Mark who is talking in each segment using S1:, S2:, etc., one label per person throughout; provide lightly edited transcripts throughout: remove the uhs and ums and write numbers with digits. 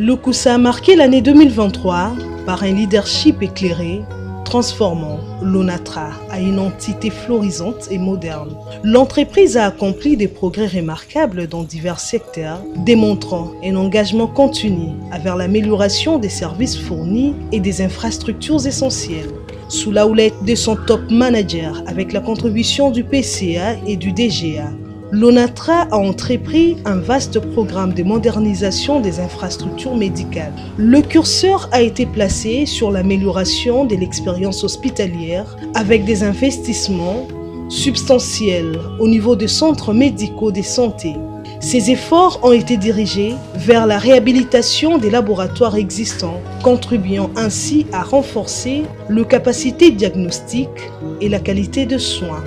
S1: Lukusa a marqué l'année 2023 par un leadership éclairé, transformant l'ONATRA à une entité florissante et moderne. L'entreprise a accompli des progrès remarquables dans divers secteurs, démontrant un engagement continu vers l'amélioration des services fournis et des infrastructures essentielles. Sous la houlette de son top manager, avec la contribution du PCA et du DGA, l'ONATRA a entrepris un vaste programme de modernisation des infrastructures médicales. Le curseur a été placé sur l'amélioration de l'expérience hospitalière avec des investissements substantiels au niveau des centres médicaux de santé. Ces efforts ont été dirigés vers la réhabilitation des laboratoires existants, contribuant ainsi à renforcer les capacités diagnostiques et la qualité de soins.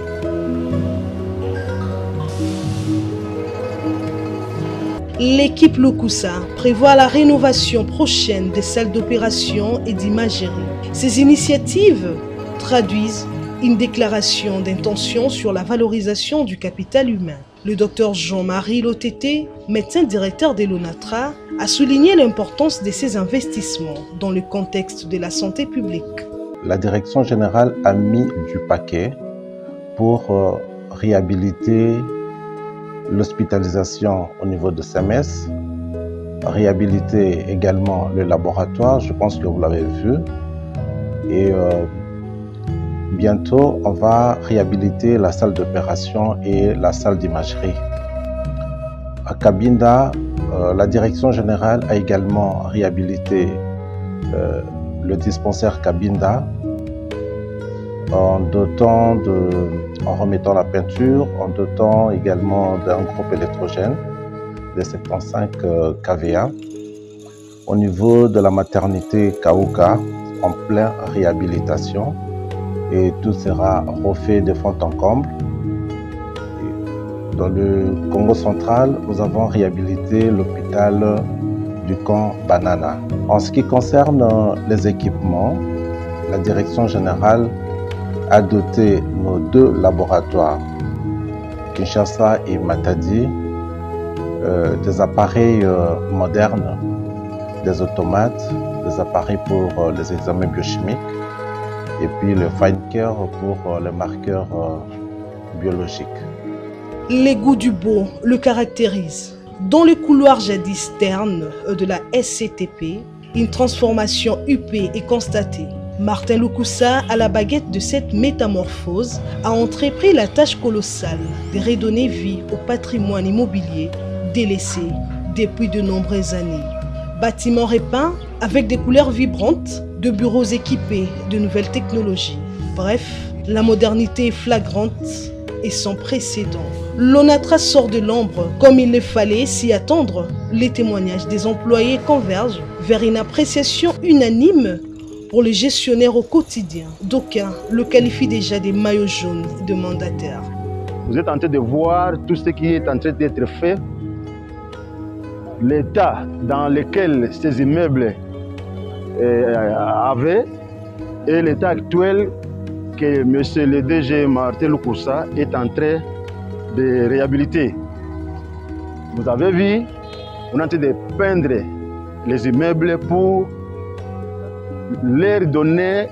S1: L'équipe Lukusa prévoit la rénovation prochaine des salles d'opération et d'imagerie. Ces initiatives traduisent une déclaration d'intention sur la valorisation du capital humain. Le docteur Jean-Marie Lotete, médecin directeur de l'ONATRA, a souligné l'importance de ces investissements dans le contexte de la santé publique.
S2: La direction générale a mis du paquet pour réhabiliter l'hospitalisation au niveau de CMS, réhabiliter également le laboratoire, je pense que vous l'avez vu, et bientôt on va réhabiliter la salle d'opération et la salle d'imagerie. À Cabinda, la direction générale a également réhabilité le dispensaire Cabinda en remettant la peinture, en dotant également d'un groupe électrogène de 75 kVA. Au niveau de la maternité Kauka, en pleine réhabilitation, et tout sera refait de fond en comble. Dans le Congo central, nous avons réhabilité l'hôpital du camp Banana. En ce qui concerne les équipements, la direction générale a doté nos deux laboratoires, Kinshasa et Matadi, des appareils modernes, des automates, des appareils pour les examens biochimiques et puis le fine care pour les marqueurs biologiques.
S1: Les goûts du beau le caractérisent. Dans le couloir jadis terne de la SCTP, une transformation huppée est constatée. Martin Lukusa, à la baguette de cette métamorphose, a entrepris la tâche colossale de redonner vie au patrimoine immobilier délaissé depuis de nombreuses années. Bâtiments repeints avec des couleurs vibrantes, de bureaux équipés de nouvelles technologies. Bref, la modernité est flagrante et sans précédent. L'ONATRA sort de l'ombre comme il le fallait s'y attendre. Les témoignages des employés convergent vers une appréciation unanime pour les gestionnaires au quotidien. D'aucuns le qualifient déjà des maillots jaunes de mandataires.
S3: Vous êtes en train de voir tout ce qui est en train d'être fait. L'état dans lequel ces immeubles avaient et l'état actuel que M. le DG Martin Lukusa est en train de réhabiliter. Vous avez vu, on est en train de peindre les immeubles pour leur donner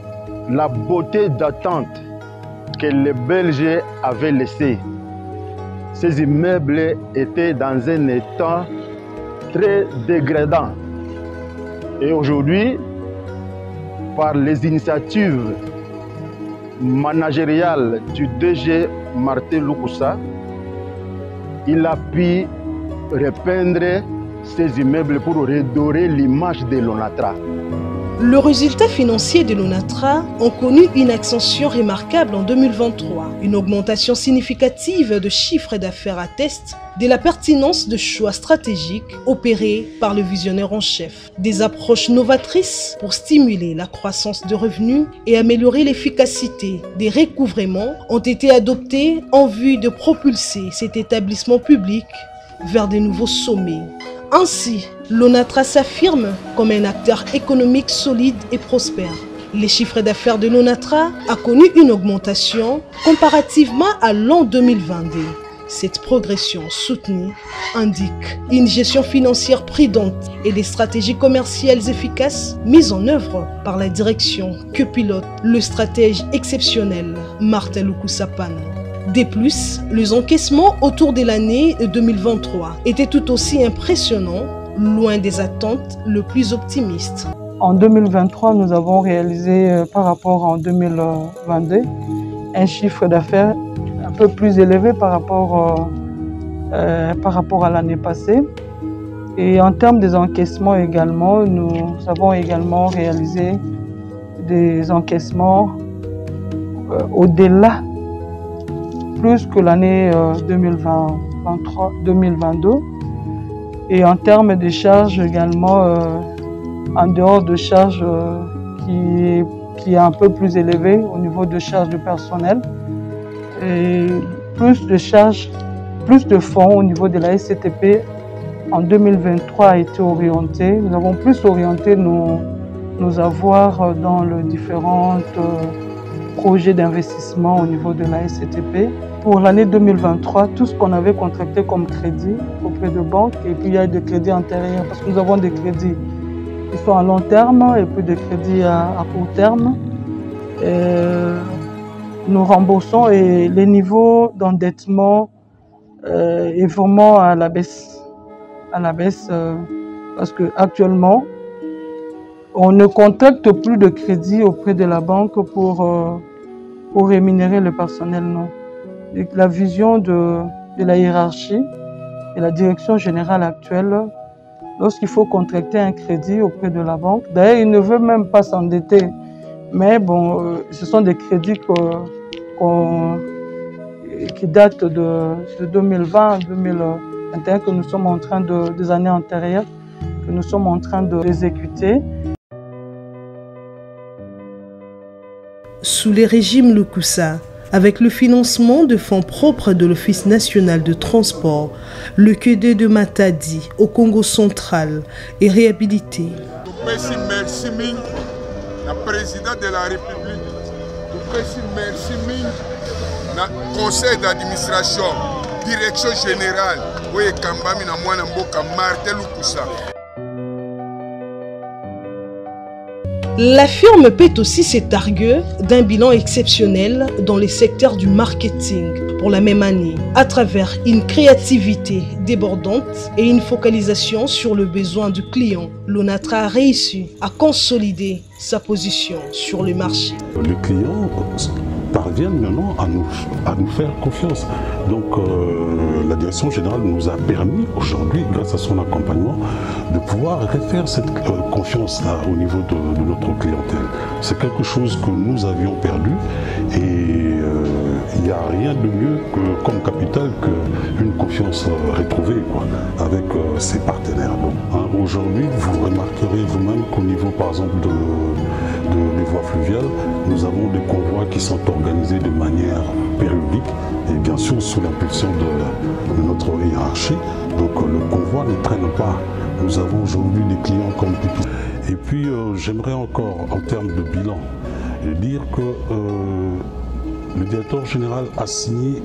S3: la beauté d'attente que les Belges avaient laissée. Ces immeubles étaient dans un état très dégradant. Et aujourd'hui, par les initiatives managériales du DG Martin Lukusa, il a pu repeindre ces immeubles pour redorer l'image de l'ONATRA.
S1: Le résultat financier de l'ONATRA a connu une ascension remarquable en 2023. Une augmentation significative de chiffre d'affaires atteste de la pertinence de choix stratégiques opérés par le visionnaire en chef. Des approches novatrices pour stimuler la croissance de revenus et améliorer l'efficacité des recouvrements ont été adoptées en vue de propulser cet établissement public vers de nouveaux sommets. Ainsi, l'ONATRA s'affirme comme un acteur économique solide et prospère. Les chiffres d'affaires de l'ONATRA a connu une augmentation comparativement à l'an 2022. Cette progression soutenue indique une gestion financière prudente et des stratégies commerciales efficaces mises en œuvre par la direction que pilote le stratège exceptionnel Martin Lukusa Pano. De plus, les encaissements autour de l'année 2023 étaient tout aussi impressionnants, loin des attentes les plus optimistes.
S4: En 2023, nous avons réalisé par rapport à 2022 un chiffre d'affaires un peu plus élevé par rapport à l'année passée. Et en termes des encaissements également, nous avons également réalisé des encaissements au-delà, plus que l'année 2022. Et en termes de charges également, en dehors de charges qui est un peu plus élevée au niveau de charges de personnel, et plus de charges, plus de fonds au niveau de la SCTP en 2023 a été orienté. Nous avons plus orienté nos avoirs dans les différents projets d'investissement au niveau de la SCTP. Pour l'année 2023, tout ce qu'on avait contracté comme crédit auprès de banques, et puis il y a des crédits antérieurs, parce que nous avons des crédits qui sont à long terme et puis des crédits à court terme. Nous remboursons et les niveaux d'endettement est vraiment à la baisse. Parce qu'actuellement, on ne contracte plus de crédit auprès de la banque pour rémunérer le personnel, non. Et la vision de la hiérarchie et la direction générale actuelle, lorsqu'il faut contracter un crédit auprès de la banque, d'ailleurs, il ne veut même pas s'endetter. Mais bon, ce sont des crédits qui datent de 2020, 2021, que nous sommes en train des années antérieures, que nous sommes en train d'exécuter.
S1: Sous les régimes Lukusa, avec le financement de fonds propres de l'Office national de transport, le QD de Matadi au Congo central est réhabilité.
S5: Merci la présidente de la République, merci le conseil d'administration, direction générale, Martin Lukusa.
S1: La firme peut aussi se targuer d'un bilan exceptionnel dans les secteurs du marketing pour la même année, à travers une créativité débordante et une focalisation sur le besoin du client. Lonatra a réussi à consolider sa position sur le marché.
S6: Les clients parviennent maintenant à nous faire confiance. Donc la direction générale nous a permis aujourd'hui, grâce à son accompagnement, de pouvoir refaire cette confiance au niveau de notre clientèle. C'est quelque chose que nous avions perdu et il n'y a rien de mieux comme capital qu'une confiance retrouvée avec ses partenaires. Aujourd'hui, vous remarquerez vous-même qu'au niveau par exemple des voies fluviales, nous avons des convois qui sont organisés de manière périodique et bien sûr sous l'impulsion de notre hiérarchie. Donc le convoi ne traîne pas. Nous avons aujourd'hui des clients comme Pipi. Et puis j'aimerais encore en termes de bilan dire que le directeur général a signé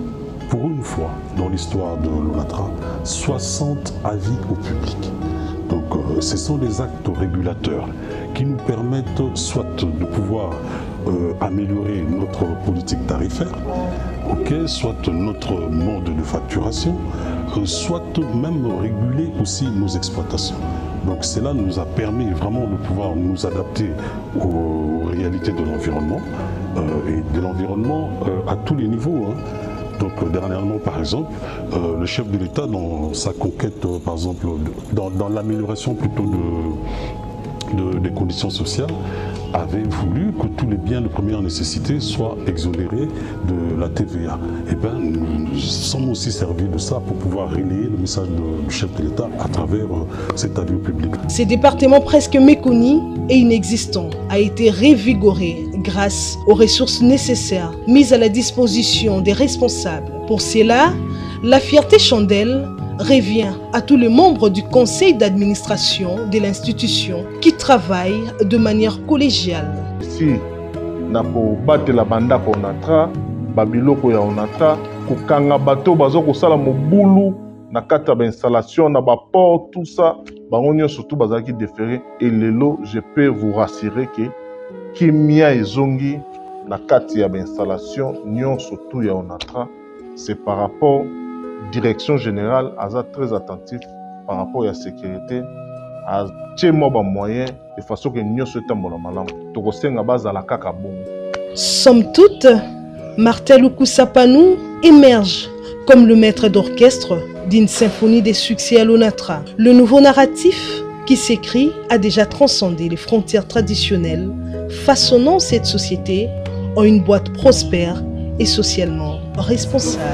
S6: pour une fois dans l'histoire de l'ONATRA 60 avis au public. Donc ce sont des actes régulateurs qui nous permettent soit de pouvoir améliorer notre politique tarifaire, soit notre mode de facturation, soit même réguler aussi nos exploitations. Donc cela nous a permis vraiment de pouvoir nous adapter aux réalités de l'environnement et de l'environnement à tous les niveaux. Donc dernièrement, par exemple, le chef de l'État, dans sa conquête, par exemple, dans l'amélioration plutôt des conditions sociales, avait voulu que tous les biens de première nécessité soient exonérés de la TVA. Et bien, nous sommes aussi servis de ça pour pouvoir relayer le message du chef de l'État à travers cet avis public.
S1: Ces départements presque méconnus et inexistants a été révigoré grâce aux ressources nécessaires mises à la disposition des responsables. Pour cela, la fierté chandelle revient à tous les membres du conseil d'administration de l'institution qui travaillent de manière collégiale.
S7: Si na ko batela banda ko onatra, babiloko ya onatra, kokanga bato bazo kosala mobulu na kati ya installation na port tout ça bango nyonso tout bazalaki déféré et lelo je peux vous rassurer que kimia ezongi na kati ya installation nyonso tout ya Onatra c'est par rapport direction générale aza très attentif par rapport à la sécurité à tchemo ba moyen de façon que nyonso etambola malamu tokosenga bazala kaka bongo.
S1: Somme toute, Martin Lukusa Panou émerge comme le maître d'orchestre d'une symphonie des succès à l'Onatra. Le nouveau narratif qui s'écrit a déjà transcendé les frontières traditionnelles, façonnant cette société en une boîte prospère et socialement responsable.